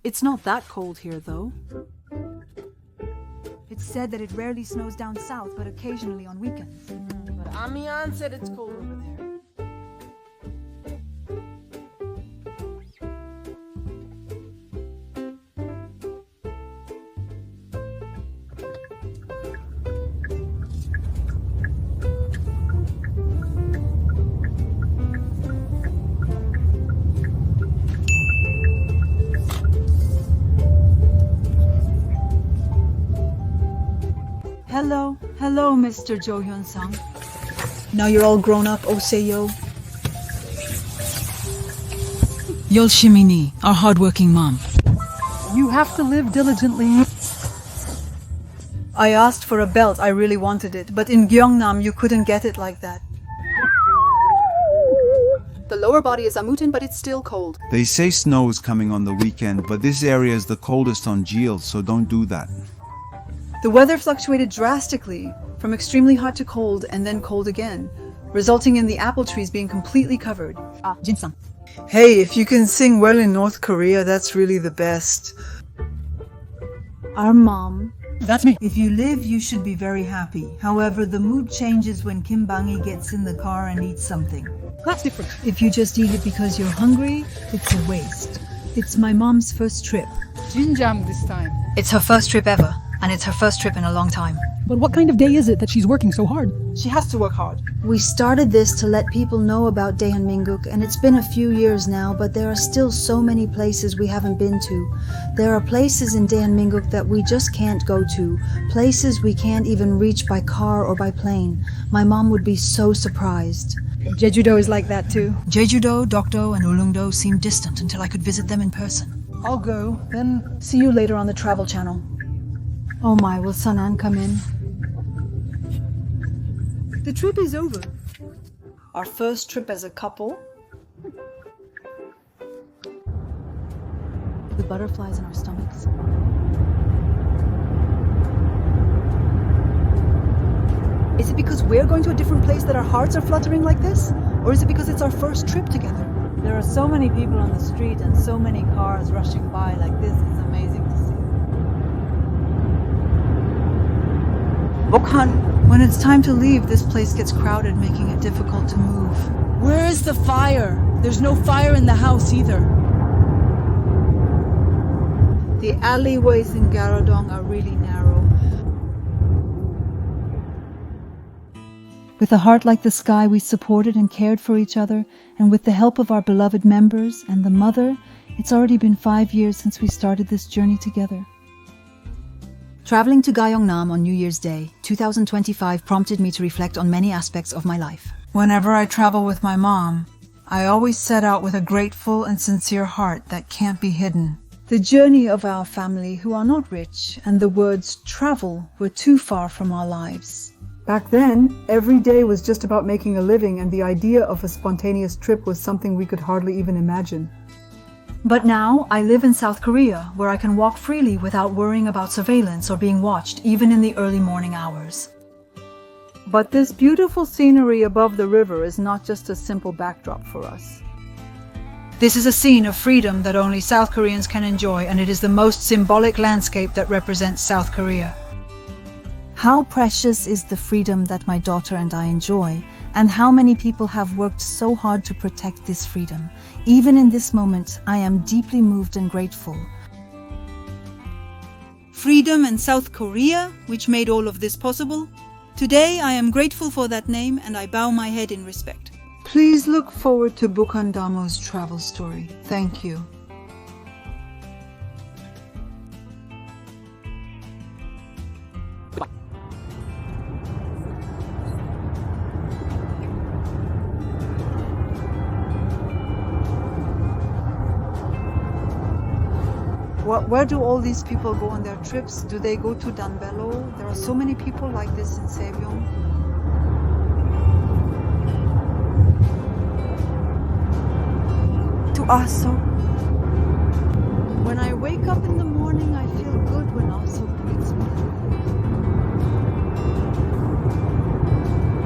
It's not that cold here, though. It's said that it rarely snows down south, but occasionally on weekends. But Amian said it's cold over there. Hello, Mr. Jo Hyun-sung. Now you're all grown up, Oseyo. Yolshimini, our hardworking mom. You have to live diligently. I asked for a belt, I really wanted it, but in Gyeongnam you couldn't get it like that. The lower body is Amutin, but it's still cold. They say snow is coming on the weekend, but this area is the coldest on Jeju, so don't do that. The weather fluctuated drastically, from extremely hot to cold and then cold again, resulting in the apple trees being completely covered. Jin-sung. Hey, if you can sing well in North Korea, that's really the best. Our mom. That's me. If you live, you should be very happy. However, the mood changes when Kim Bangi gets in the car and eats something. That's different. If you just eat it because you're hungry, it's a waste. It's my mom's first trip. Jinjam this time. It's her first trip ever, and it's her first trip in a long time. But what kind of day is it that she's working so hard? She has to work hard. We started this to let people know about Daehanminguk, and it's been a few years now, but there are still so many places we haven't been to. There are places in Daehanminguk that we just can't go to, places we can't even reach by car or by plane. My mom would be so surprised. Jeju-do is like that too. Jeju-do, Dokdo, and Ulleung-do seemed distant until I could visit them in person. I'll go, then See you later on the Travel Channel. Oh my, will Sunan come in? The trip is over. Our first trip as a couple. The butterflies in our stomachs. Is it because we're going to a different place that our hearts are fluttering like this? Or is it because it's our first trip together? There are so many people on the street and so many cars rushing by like this. It's amazing to see. Bokhan, when it's time to leave, this place gets crowded, making it difficult to move. Where is the fire? There's no fire in the house either. The alleyways in Garodong are really narrow. With a heart like the sky, we supported and cared for each other, and with the help of our beloved members and the mother, it's already been 5 years since we started this journey together. Traveling to Gyeongnam on New Year's Day, 2025 prompted me to reflect on many aspects of my life. Whenever I travel with my mom, I always set out with a grateful and sincere heart that can't be hidden. The journey of our family, who are not rich, and the words travel were too far from our lives. Back then, every day was just about making a living, and the idea of a spontaneous trip was something we could hardly even imagine. But now I live in South Korea, where I can walk freely without worrying about surveillance or being watched, even in the early morning hours. But this beautiful scenery above the river is not just a simple backdrop for us. This is a scene of freedom that only South Koreans can enjoy, and it is the most symbolic landscape that represents South Korea. How precious is the freedom that my daughter and I enjoy, and how many people have worked so hard to protect this freedom. Even in this moment, I am deeply moved and grateful. Freedom and South Korea, which made all of this possible. Today, I am grateful for that name, and I bow my head in respect. Please look forward to Bukhan Damo's travel story. Thank you. Where do all these people go on their trips? Do they go to Danbelo? There are so many people like this in Sebyong. To Aso. When I wake up in the morning, I feel good when Aso greets me.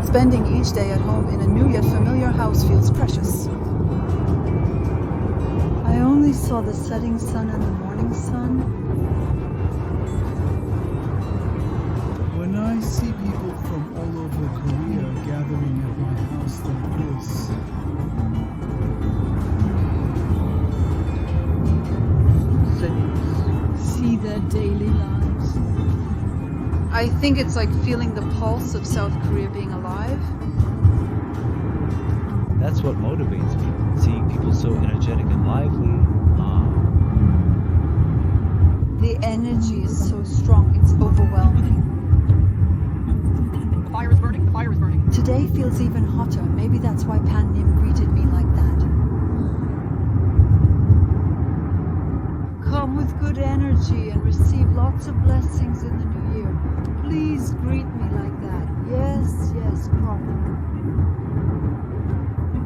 Spending each day at home in a new yet familiar house feels precious. I only only saw the setting sun and the morning sun. When I see people from all over Korea gathering at my house like this, See their daily lives. I think it's like feeling the pulse of South Korea being alive. That's what motivates me. Seeing people so energetic and lively. The energy is so strong, it's overwhelming. The fire is burning. The fire is burning. Today feels even hotter. Maybe that's why Pan Nim greeted me like that. Come with good energy and receive lots of blessings in the new year. Please greet me like that. Yes, yes, proper.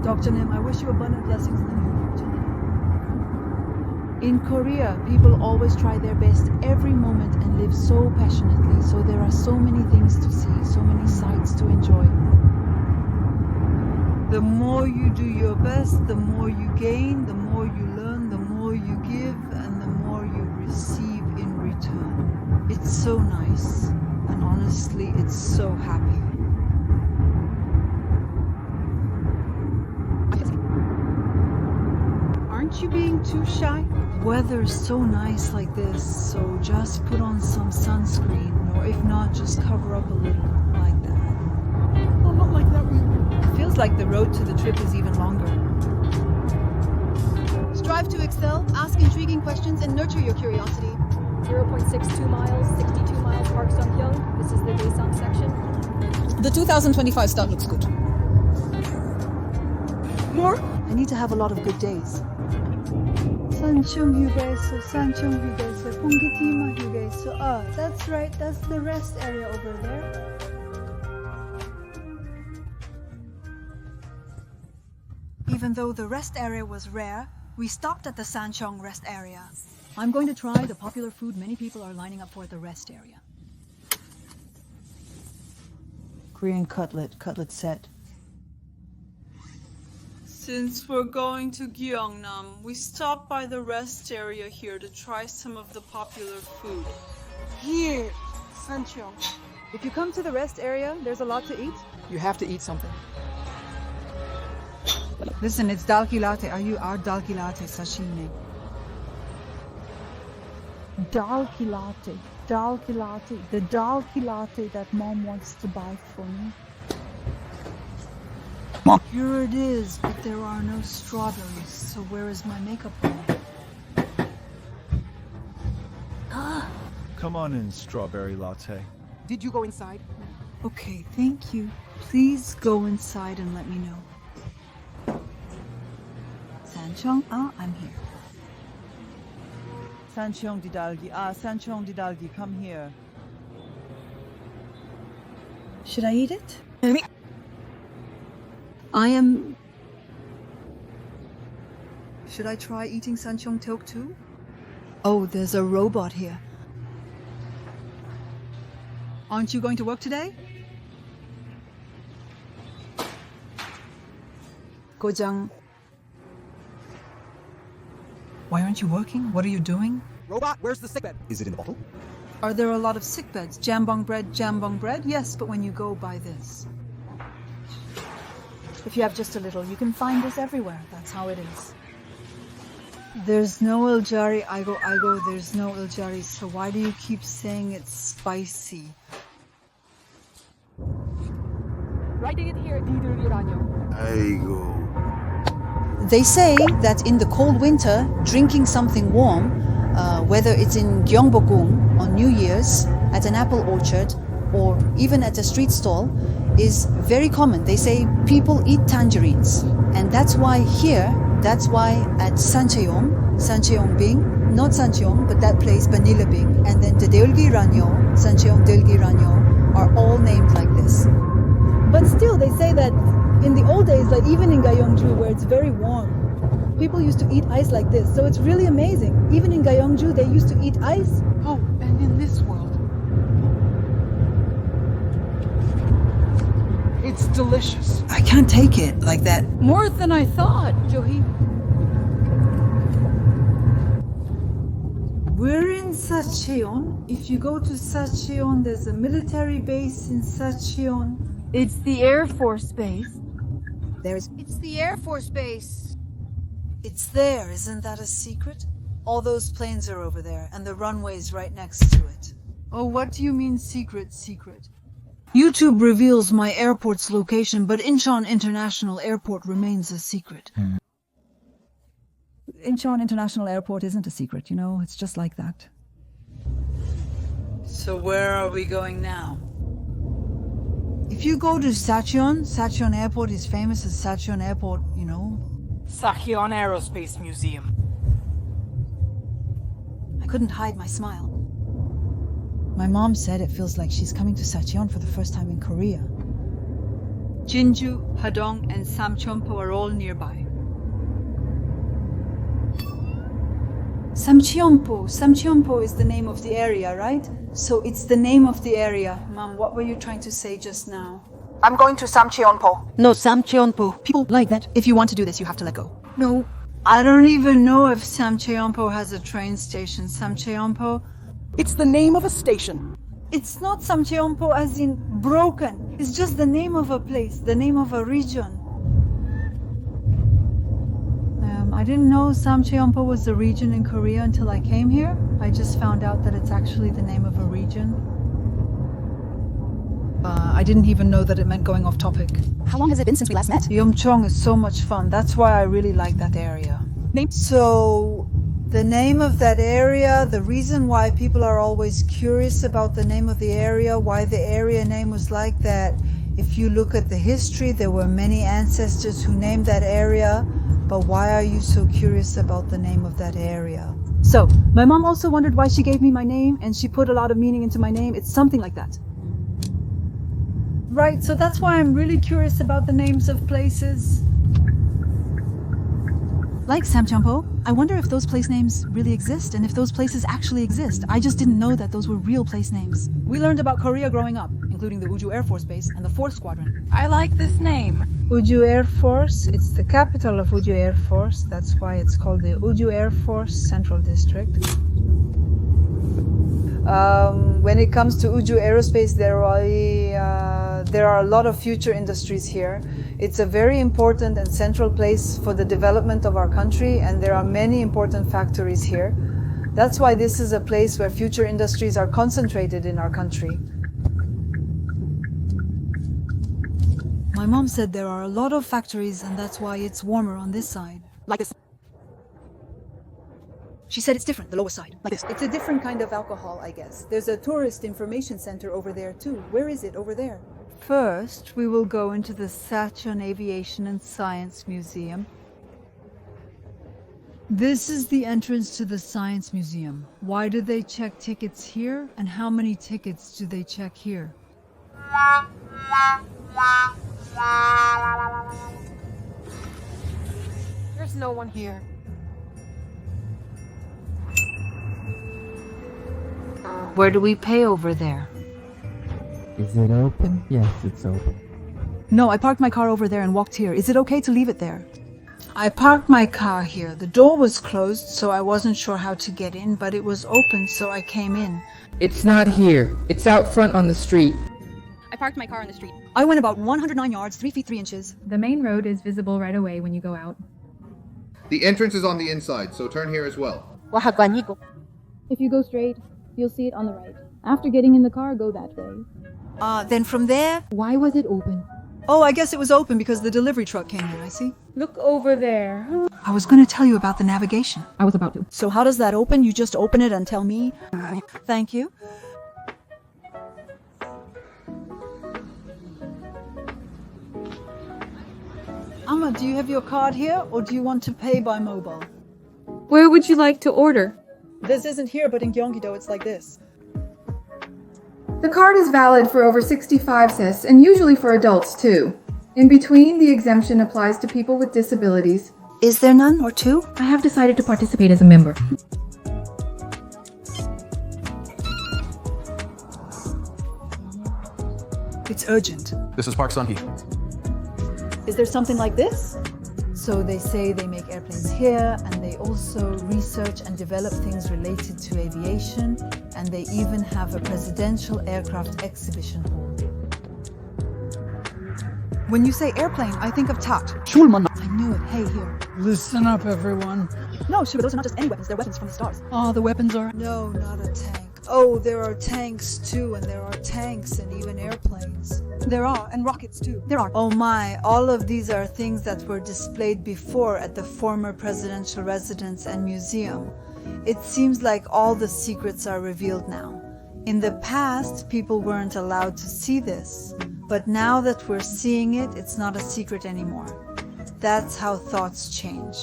Dr. Nim, I wish you abundant blessings in the new year. In Korea, people always try their best every moment and live so passionately, so there are so many things to see, so many sights to enjoy. The more you do your best, the more you gain, the more you learn, the more you give, and the more you receive in return. It's so nice, and honestly, it's so happy. Aren't you being too shy? Weather's so nice like this, so just put on some sunscreen, or if not, just cover up a little, like that. Oh, not like that. It feels like the road to the trip is even longer. Strive to excel, ask intriguing questions, and nurture your curiosity. 0.62 miles, 62 miles Park Sancheong. This is the Daesan section. The 2025 start looks good. More? I need to have a lot of good days. Sancheong 휴게소, Sancheong 휴게소, 봉기티마 휴게소. Ah, that's right, that's the rest area over there. Even though the rest area was rare, we stopped at the Sancheong rest area. I'm going to try the popular food many people are lining up for at the rest area. Korean cutlet set. Since we're going to Gyeongnam, we stopped by the rest area here to try some of the popular food. Here, Sancheong. If you come to the rest area, there's a lot to eat. You have to eat something. Listen, it's dalki latte. Are you our dalki latte sashimi? Dalki latte, the dalki latte that mom wants to buy for me. Here it is, but there are no strawberries, so where is my makeup on? Come on in, strawberry latte. Did you go inside? Okay, thank you. Please go inside and let me know. Sancheong, I'm here. Sancheong didalgi. Sancheong didalgi, come here. Should I eat it? Should I try eating Sancheong Teok too? Oh, there's a robot here. Aren't you going to work today? Gojang. Why aren't you working? What are you doing? Robot, where's the sickbed? Is it in the bottle? Are there a lot of sick beds? Jambong bread? Yes, but when you go buy this. If you have just a little, you can find this everywhere. That's how it is. There's no Iljari, Aigo, there's no Iljari, so why do you keep saying it's spicy? Writing it here, Diduliranyo. Aigo. They say that in the cold winter, drinking something warm, whether it's in Gyeongbokgung on New Year's, at an apple orchard, or even at a street stall, is very common. They say people eat tangerines. And that's why at Sancheong Bing, not Sancheong, but that place, Vanilla Bing, and then the Deulgi Ranyo, Sancheong Deulgi Ranyo, are all named like this. But still, they say that in the old days, like even in Gyeongju, where it's very warm, people used to eat ice like this. So it's really amazing. Even in Gyeongju, they used to eat ice. Oh, and in this world, it's delicious. I can't take it like that. More than I thought, Johi. We're in Sancheong. If you go to Sancheong, there's a military base in Sancheong. It's the Air Force Base. It's the Air Force Base. It's there, isn't that a secret? All those planes are over there, and the runway's right next to it. Oh, what do you mean secret? YouTube reveals my airport's location, but Incheon International Airport remains a secret. Incheon International Airport isn't a secret, it's just like that. So where are we going now? If you go to Sancheong Airport is famous as Sancheong Airport, Sancheong Aerospace Museum. I couldn't hide my smile. My mom said it feels like she's coming to Sancheong for the first time in Korea. Jeju, Hadong, and Samcheongpo are all nearby. Samcheongpo is the name of the area, right? So it's the name of the area. Mom, what were you trying to say just now? I'm going to Samcheongpo. No, Samcheongpo. People like that. If you want to do this, you have to let go. No, I don't even know if Samcheongpo has a train station. Samcheongpo? It's the name of a station. It's not Samcheongpo as in broken. It's just the name of a place, the name of a region. I didn't know Samcheongpo was a region in Korea until I came here. I just found out that it's actually the name of a region. I didn't even know that it meant going off topic. How long has it been since we last met? Yeomcheong is so much fun. That's why I really like that area. Name? So, the name of that area, the reason why people are always curious about the name of the area, why the area name was like that, if you look at the history, there were many ancestors who named that area, but why are you so curious about the name of that area? So, my mom also wondered why she gave me my name, and she put a lot of meaning into my name. It's something like that. Right, so that's why I'm really curious about the names of places. Like Samcheongpo, I wonder if those place names really exist and if those places actually exist. I just didn't know that those were real place names. We learned about Korea growing up, including the Jeju Air Force Base and the 4th Squadron. I like this name. Jeju Air Force, it's the capital of Jeju Air Force. That's why it's called the Jeju Air Force Central District. When it comes to Jeju Aerospace, there are a lot of future industries here. It's a very important and central place for the development of our country, and there are many important factories here. That's why this is a place where future industries are concentrated in our country. My mom said there are a lot of factories and that's why it's warmer on this side. Like this. She said it's different, the lower side, like this. It's a different kind of alcohol, I guess. There's a tourist information center over there too. Where is it over there? First, we will go into the Sancheong Aviation and Science Museum. This is the entrance to the Science Museum. Why do they check tickets here? And how many tickets do they check here? There's no one here. Where do we pay over there? Is it open? Yes, it's open. No, I parked my car over there and walked here. Is it okay to leave it there? I parked my car here. The door was closed, so I wasn't sure how to get in, but it was open, so I came in. It's not here. It's out front on the street. I parked my car on the street. I went about 109 yards, 3 feet 3 inches. The main road is visible right away when you go out. The entrance is on the inside, so turn here as well. If you go straight, you'll see it on the right. After getting in the car, go that way. Then from there... Why was it open? Oh, I guess it was open because the delivery truck came in, I see. Look over there. I was going to tell you about the navigation. I was about to. So how does that open? You just open it and tell me? Thank you. Amma, do you have your card here, or do you want to pay by mobile? Where would you like to order? This isn't here, but in Jeju-do it's like this. The card is valid for over 65 cis, and usually for adults too. In between, the exemption applies to people with disabilities. Is there none or two? I have decided to participate as a member. It's urgent. This is Park Sun-hee. Is there something like this? So they say they make airplanes here, and they They also research and develop things related to aviation, and they even have a presidential aircraft exhibition hall. When you say airplane, I think of Tat. Schulmann. I knew it. Hey, here. Listen up, everyone. No, sugar, those are not just any weapons. They're weapons from the stars. Oh, the weapons are... No, not a tank. Oh, there are tanks too, and there are tanks and even airplanes. There are, and rockets too. There are. Oh my, all of these are things that were displayed before at the former presidential residence and museum. It seems like all the secrets are revealed now. In the past, people weren't allowed to see this, but now that we're seeing it, it's not a secret anymore. That's how thoughts change.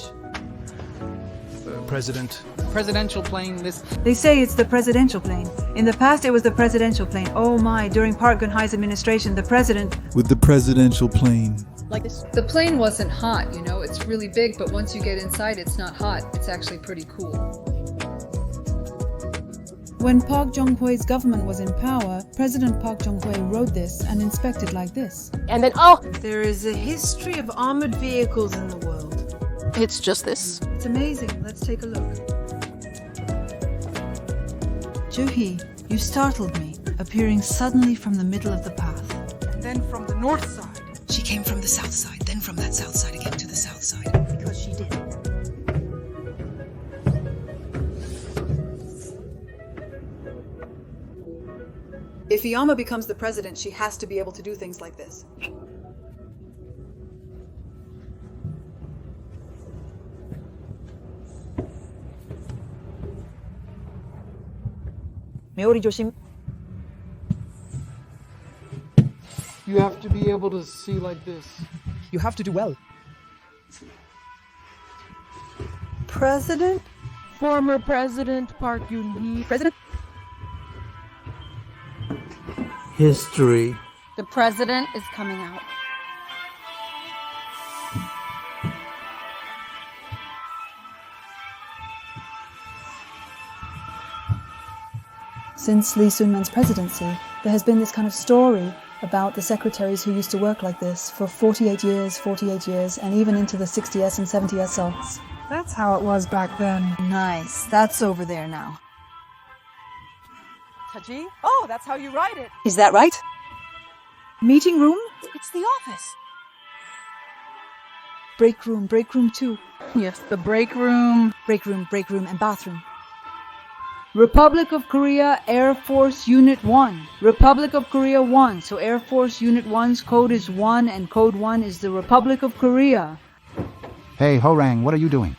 Presidential plane, this... They say it's the presidential plane. In the past, it was the presidential plane. Oh my, during Park Geun-hye's administration, the president... With the presidential plane. Like this. The plane wasn't hot, you know, it's really big, but once you get inside, it's not hot. It's actually pretty cool. When Park Jong-hye's government was in power, President Park Jong-hye wrote this and inspected like this. And then, oh! There is a history of armored vehicles in the world. It's just this. It's amazing. Let's take a look. Joo-hee, you startled me, appearing suddenly from the middle of the path. And then from the north side. She came from the south side, then from that south side again to the south side. Because she did. If Iyama becomes the president, she has to be able to do things like this. 메오리 조심. You have to be able to see like this. You have to do well. President? Former President Park Geun-hye. President? History. The president is coming out. Since Lee Sun-man's presidency, there has been this kind of story about the secretaries who used to work like this for 48 years, and even into the 60s and 70s salts. That's how it was back then. Nice. That's over there now. Taji? Oh, that's how you write it. Is that right? Meeting room? It's the office. Break room too. Yes, the break room. Break room, and bathroom. Republic of Korea Air Force Unit 1. Republic of Korea 1. So Air Force Unit 1's code is 1 and code 1 is the Republic of Korea. Hey, Horang, what are you doing?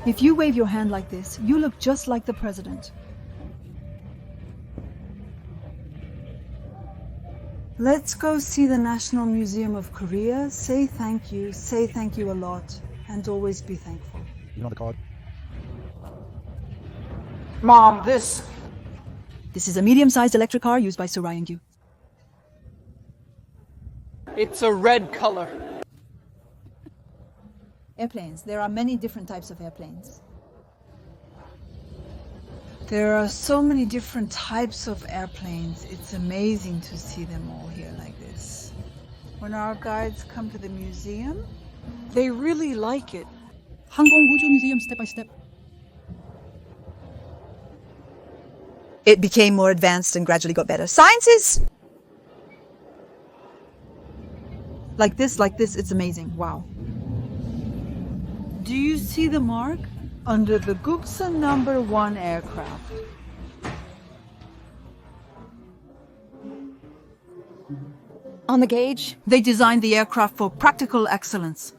If you wave your hand like this, you look just like the president. Let's go see the National Museum of Korea. Say thank you a lot, and always be thankful. You know the card? Mom, this... This is a medium-sized electric car used by Sir Ryan-gyu. It's a red color. Airplanes. There are many different types of airplanes. There are so many different types of airplanes. It's amazing to see them all here like this. When our guides come to the museum, they really like it. 항공우주 Museum step by step. It became more advanced and gradually got better. Science is... Like this, it's amazing. Wow. Do you see the mark? Under the Guksa number 1 aircraft. On the gauge, They designed the aircraft for practical excellence.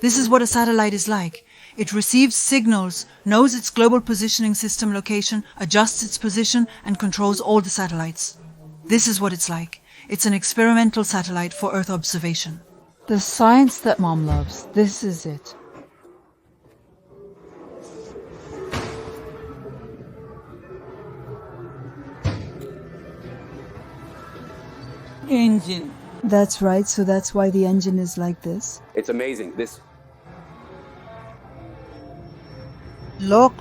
This is what a satellite is like. It receives signals, knows its global positioning system location, adjusts its position, and controls all the satellites. This is what it's like. It's an experimental satellite for Earth observation. The science that Mom loves. This is it. Engine. That's right, so that's why the engine is like this. It's amazing. Look.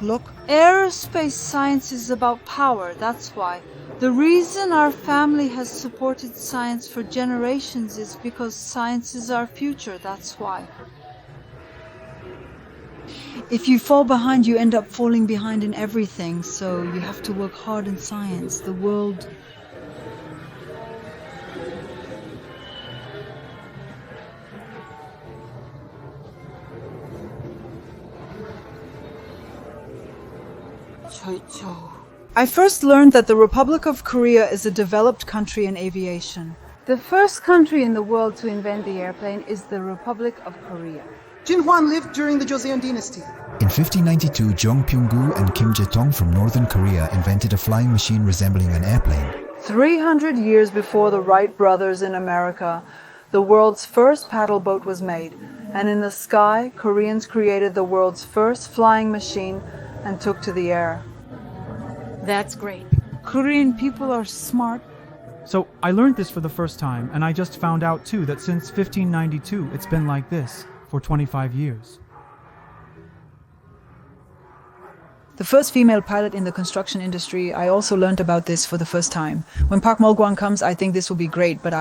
Aerospace science is about power, that's why. The reason our family has supported science for generations is because science is our future, that's why. If you fall behind, you end up falling behind in everything, so you have to work hard in science. The world... I first learned that the Republic of Korea is a developed country in aviation. The first country in the world to invent the airplane is the Republic of Korea. Jin Hwan lived during the Joseon dynasty. In 1592, Jeong Pyung-gu and Kim Jae-tong from northern Korea invented a flying machine resembling an airplane. 300 years before the Wright brothers in America, the world's first paddle boat was made, and in the sky, Koreans created the world's first flying machine and took to the air. That's great. Korean people are smart. So I learned this for the first time, and I just found out too that since 1592 it's been like this for 25 years. The first female pilot in the construction industry, I also learned about this for the first time. When Park Mulgwang comes, I think this will be great, but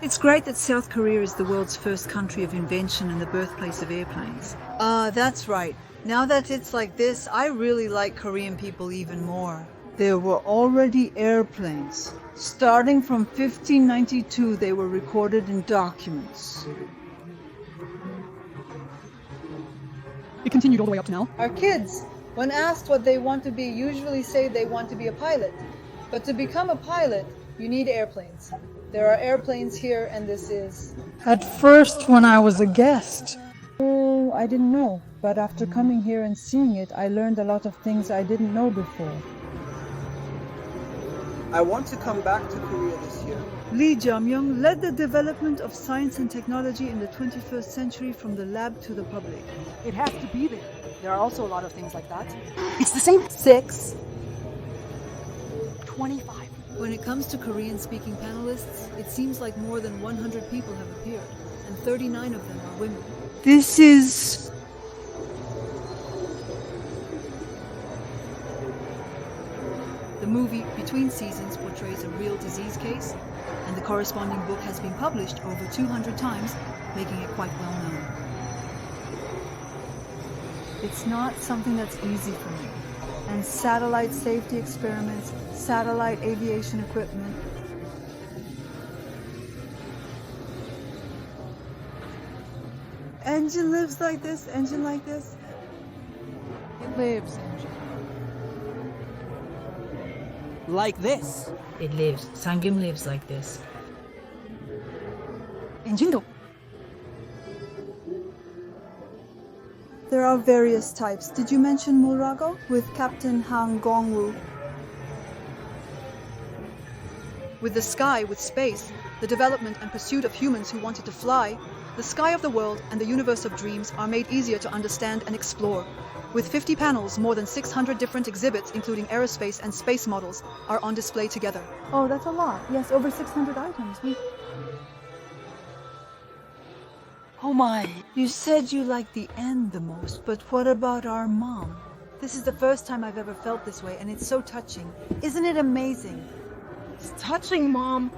It's great that South Korea is the world's first country of invention and the birthplace of airplanes. That's right. Now that it's like this, I really like Korean people even more. There were already airplanes. Starting from 1592, they were recorded in documents. It continued all the way up to now. Our kids, when asked what they want to be, usually say they want to be a pilot. But to become a pilot, you need airplanes. There are airplanes here, and this is... At first, when I was a guest, I didn't know, but after coming here and seeing it, I learned a lot of things I didn't know before. I want to come back to Korea this year. Lee Jae-myung led the development of science and technology in the 21st century from the lab to the public. It has to be there. There are also a lot of things like that. It's the same. 6. 25. When it comes to Korean-speaking panelists, it seems like more than 100 people have appeared, and 39 of them are women. This is... The movie Between Seasons portrays a real disease case, and the corresponding book has been published over 200 times, making it quite well known. It's not something that's easy for me. And satellite safety experiments, satellite aviation equipment. Engine lives like this, engine like this. It lives, engine. Like this. It lives. Sangim lives like this. Jeju-do. There are various types. Did you mention Murago with Captain Han Gong-woo? With the sky, with space, the development and pursuit of humans who wanted to fly, the sky of the world and the universe of dreams are made easier to understand and explore. With 50 panels, more than 600 different exhibits, including aerospace and space models, are on display together. Oh, that's a lot. Yes, over 600 items. Oh my. You said you liked the end the most, but what about our mom? This is the first time I've ever felt this way, and it's so touching. Isn't it amazing? It's touching, Mom.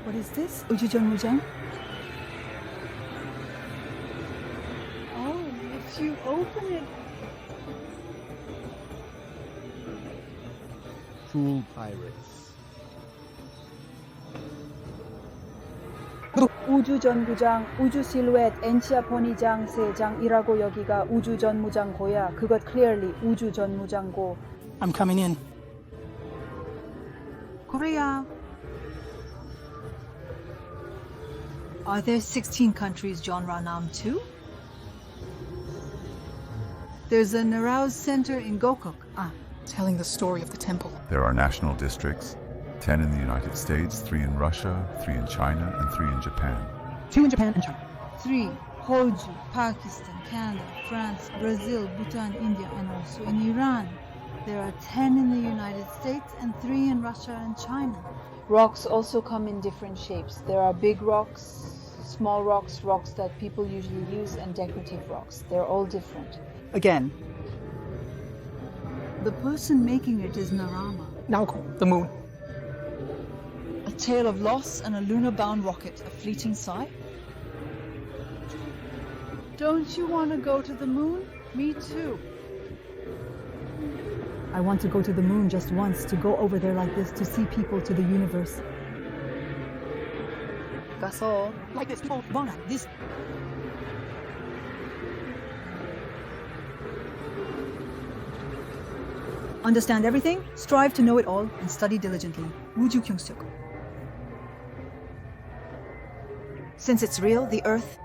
What is this? 우주전무장? Oh, if you open it... Cruel pirates. 우주전무장, 우주실루엣, 엔치아 번이장, 세장이라고 여기가 우주전무장고야. 그것 clearly 우주전무장고. I'm coming in. Korea. Are there 16 countries John Ranam too? There's a Naraos Center in Gokuk. Telling the story of the temple. There are national districts, 10 in the United States, 3 in Russia, 3 in China, and 3 in Japan. 2 in Japan and China. 3. Hoju, Pakistan, Canada, France, Brazil, Bhutan, India, and also in Iran. There are 10 in the United States and 3 in Russia and China. Rocks also come in different shapes. There are big rocks, small rocks, rocks that people usually use, and decorative rocks. They're all different. Again. The person making it is Narama. Naoko, the moon. A tale of loss and a lunar-bound rocket, a fleeting sigh. Don't you want to go to the moon? Me too. I want to go to the moon just once, to go over there like this, to see people, to the universe. Gaso. Like this, people want this. Understand everything, strive to know it all, and study diligently. Wooju Kyungseok. Since it's real, the Earth.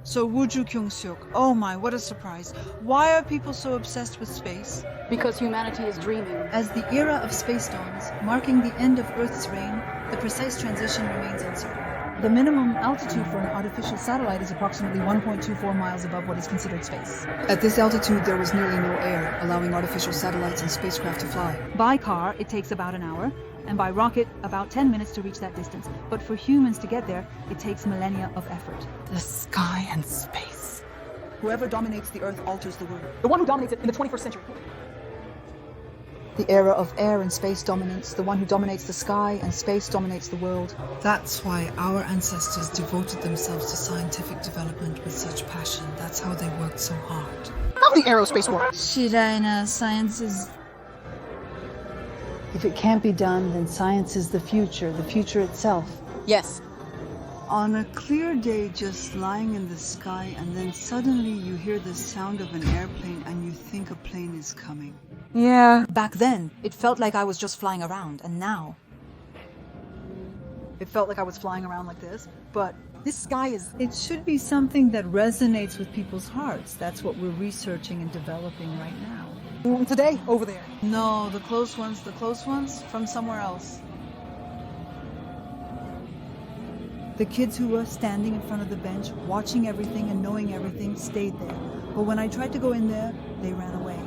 So Wooju Kyungseok, oh my, what a surprise. Why are people so obsessed with space? Because humanity is dreaming. As the era of space dawns, marking the end of Earth's reign, the precise transition remains uncertain. The minimum altitude for an artificial satellite is approximately 1.24 miles above what is considered space. At this altitude, there was nearly no air, allowing artificial satellites and spacecraft to fly. By car, it takes about an hour, and by rocket, about 10 minutes to reach that distance. But for humans to get there, it takes millennia of effort. The sky and space. Whoever dominates the Earth alters the world. The one who dominates it in the 21st century. The era of air and space dominance, the one who dominates the sky and space dominates the world. That's why our ancestors devoted themselves to scientific development with such passion. That's how they worked so hard. Not the aerospace war. Shiraina, science is... If it can't be done, then science is the future itself. Yes. On a clear day, just lying in the sky, and then suddenly you hear the sound of an airplane and you think a plane is coming. Yeah. Back then, it felt like I was just flying around, and now... It felt like I was flying around like this, but this sky is... It should be something that resonates with people's hearts. That's what we're researching and developing right now. Today, over there. No, the close ones from somewhere else. The kids who were standing in front of the bench, watching everything and knowing everything, stayed there. But when I tried to go in there, they ran away.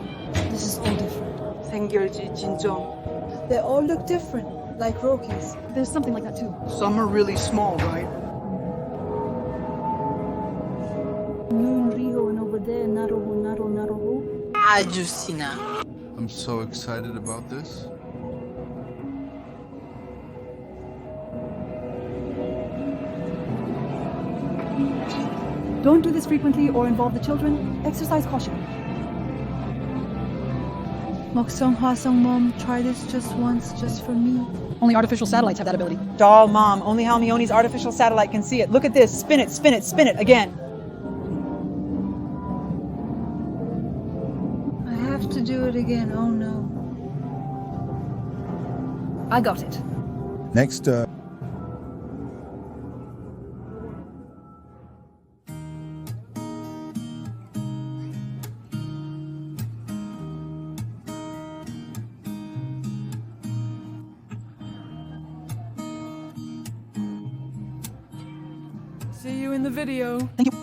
This is all different. 생결지, 진정. They all look different, like Rockies. There's something like that too. Some are really small, right? Noon, Riho, and over there, Naroho. Ajusina. I'm so excited about this. Don't do this frequently or involve the children. Exercise caution. Moksong Hwasong Mom, try this just once, just for me. Only artificial satellites have that ability. Doll Mom, only Halmioni's artificial satellite can see it. Look at this. Spin it, spin it, spin it again. I have to do it again, oh no. I got it. Next, See you in the video. Thank you.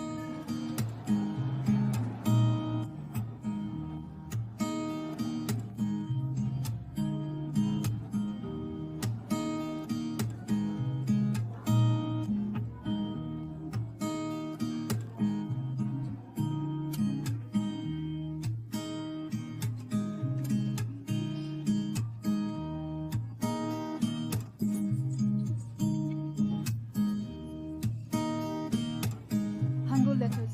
Hangul letters.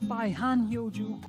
By Han Hyoju.